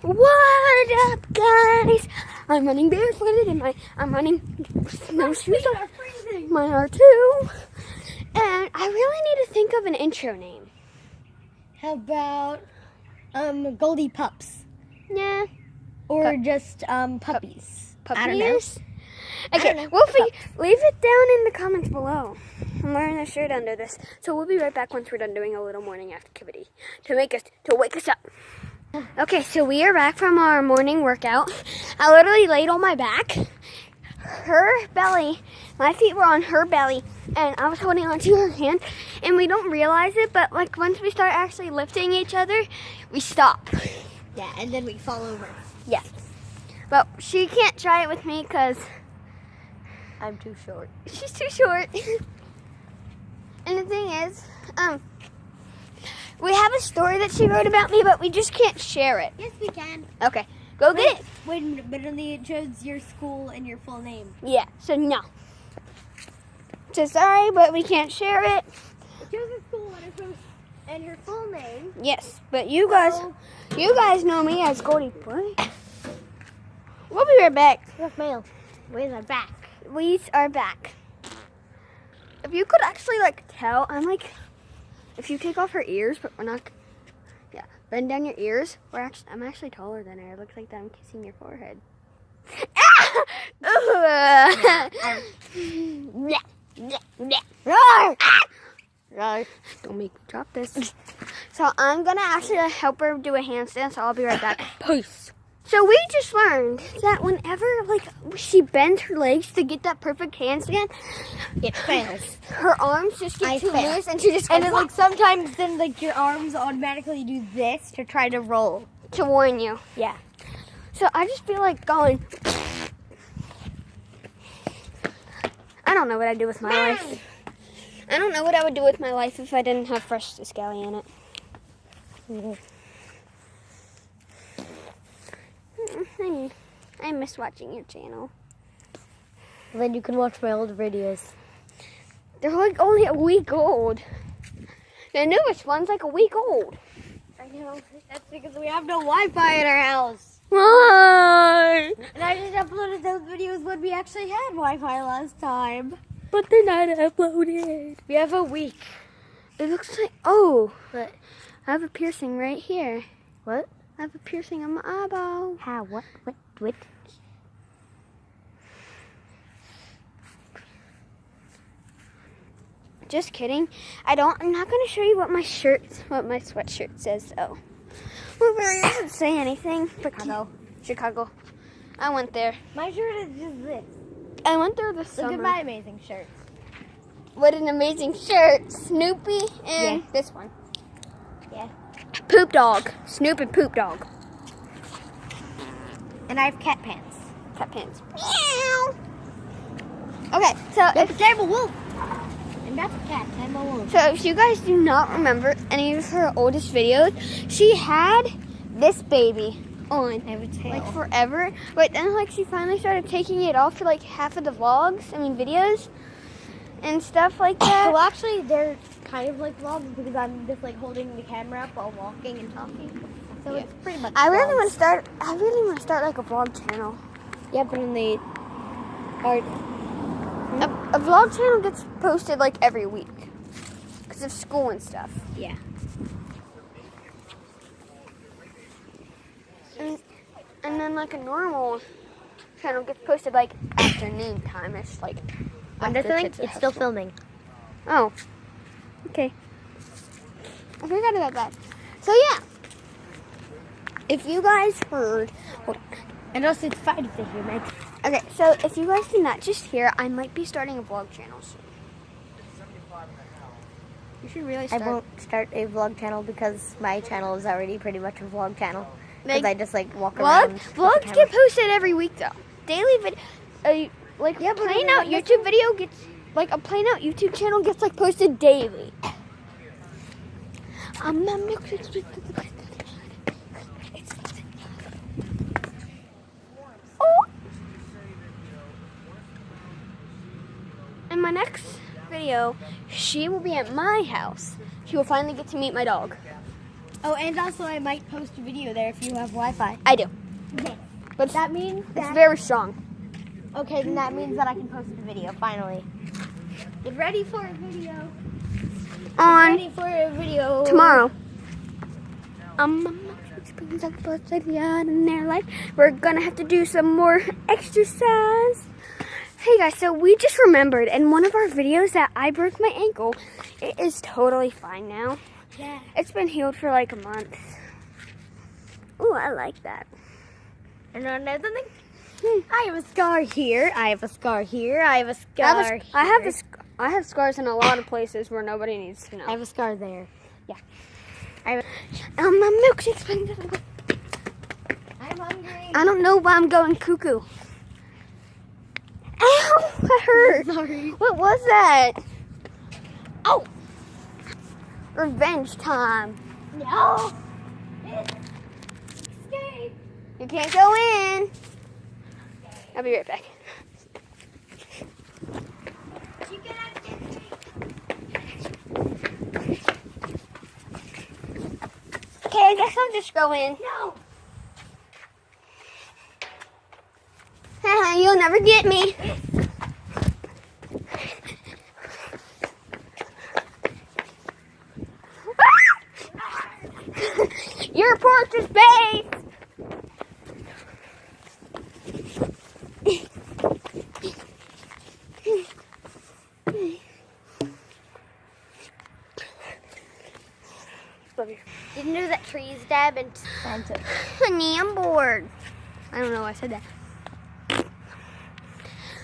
What up, guys? I'm running barefooted and I'm running no shoes on. Mine are too. And I really need to think of an intro name. How about Goldie Pups? Yeah. Or just puppies. Puppies? I don't know. Okay, leave it down in the comments below. I'm wearing a shirt under this. So we'll be right back once we're done doing a little morning activity to wake us up. Okay, so we are back from our morning workout. I literally laid on my back. Her belly, my feet were on her belly, and I was holding onto her hand, and we don't realize it, but like once we start actually lifting each other, we stop. Yeah, and then we fall over. Yeah. But she can't try it with me because I'm too short. she's too short. And the thing is, we have a story that she wrote about me, but we just can't share it. Yes, we can. Okay, go get it. Wait a minute, but only it shows your school and your full name. Yeah, so no. So sorry, but we can't share it. It shows your school and your full name. Yes, but you guys know me as Goldie Boy. We'll be right back. Look, mail. Where's our back? We are back. If you could actually tell, if you take off her ears, but we're not. Yeah, bend down your ears. I'm actually taller than her. It looks like that I'm kissing your forehead. Don't make me drop this. So I'm gonna actually help her do a handstand. So I'll be right back. Peace. So we just learned that whenever she bends her legs to get that perfect handstand, It fails. her arms just get too loose, and she just And then sometimes then your arms automatically do this to try to roll. to warn you. Yeah. So I just feel like going. I don't know what I'd do with my life. I don't know what I would do with my life if I didn't have Fresh Scally in it. I miss watching your channel. Then you can watch my old videos. They're only a week old. The newest one's a week old. I know. That's because we have no Wi-Fi in our house. Why? And I just uploaded those videos when we actually had Wi-Fi last time. But they're not uploaded. We have a week. It looks like, oh, What? I have a piercing right here. What? I have a piercing on my eyeball. How? What? Just kidding. I'm not going to show you what my sweatshirt says, though. Well, it doesn't say anything. Chicago. I went there. My shirt is just this. I went there this summer. Look at my amazing shirt. What an amazing shirt. Snoopy and this one. Yeah. Poop dog. Snoop and poop dog. And I have cat pants. Cat pants. Meow. Okay, so I'm a wolf. And that's a cat. I'm a wolf. So if you guys do not remember any of her oldest videos, she had this baby on forever. But then she finally started taking it off for half of the videos and stuff like that. Well, actually, they're kind of like vlogs because I'm just holding the camera up while walking and talking. So it's pretty much. I really want to start a vlog channel. Yeah, but then they are. A vlog channel gets posted every week because of school and stuff. Yeah. And then a normal channel gets posted afternoon time-ish, I'm just saying, it's still filming. Oh. Okay. I forgot about that. So yeah. If you guys heard, And also, it's fine if they hear me. okay, so if you guys did not just hear, I might be starting a vlog channel soon. You should really start. I won't start a vlog channel because my channel is already pretty much a vlog channel. Because I just walk around. Vlogs get posted every week though. Daily video, Playing Out YouTube video gets a Playing Out YouTube channel gets posted daily. In my next video, she will be at my house. She will finally get to meet my dog. Oh, and also I might post a video there if you have Wi-Fi. I do. Okay. But That means it's that... very strong. Okay, then that means that I can post a video, finally. Get ready for a video. Get On ready for a video. tomorrow. In their life, we're gonna have to do some more exercise. Hey guys, so we just remembered in one of our videos that I broke my ankle. It is totally fine now. Yeah. It's been healed for like a month. Ooh, I like that. And another thing, I have a scar here. I have a scar here. I have a scar here. I have scars in a lot of places where nobody needs to know. I have a scar there. Yeah. I have My milkshake's been. I'm hungry. I don't know why I'm going cuckoo. Ow! That hurt. Sorry. What was that? Oh! Revenge time. No. Escape. You can't go in. I'll be right back. You cannot get me. Okay, I guess I'll just go in. No. You'll never get me. Your porch is base. Didn't know that trees dab and Santa. Honey, I'm bored. I don't know why I said that.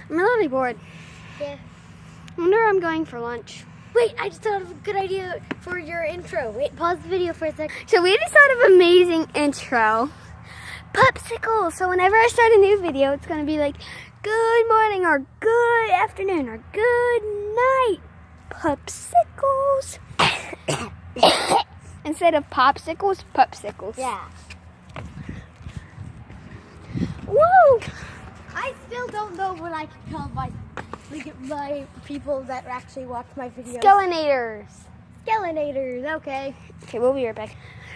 I'm really bored. Yeah. I wonder where I'm going for lunch. Wait, I just thought of a good idea for your intro. Wait, pause the video for a second. So we just thought of an amazing intro. Popsicles. So whenever I start a new video, it's going to be like, good morning or good afternoon or good night. Popsicles. Instead of popsicles, popsicles. Yeah. Woo! I still don't know what I can call my people that actually watch my videos. Skelinators. Skelinators, okay. Okay, we'll be right back.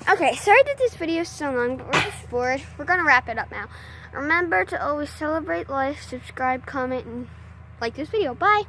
Okay, sorry that this video is so long, but we're just bored. We're going to wrap it up now. Remember to always celebrate life, subscribe, comment, and like this video. Bye!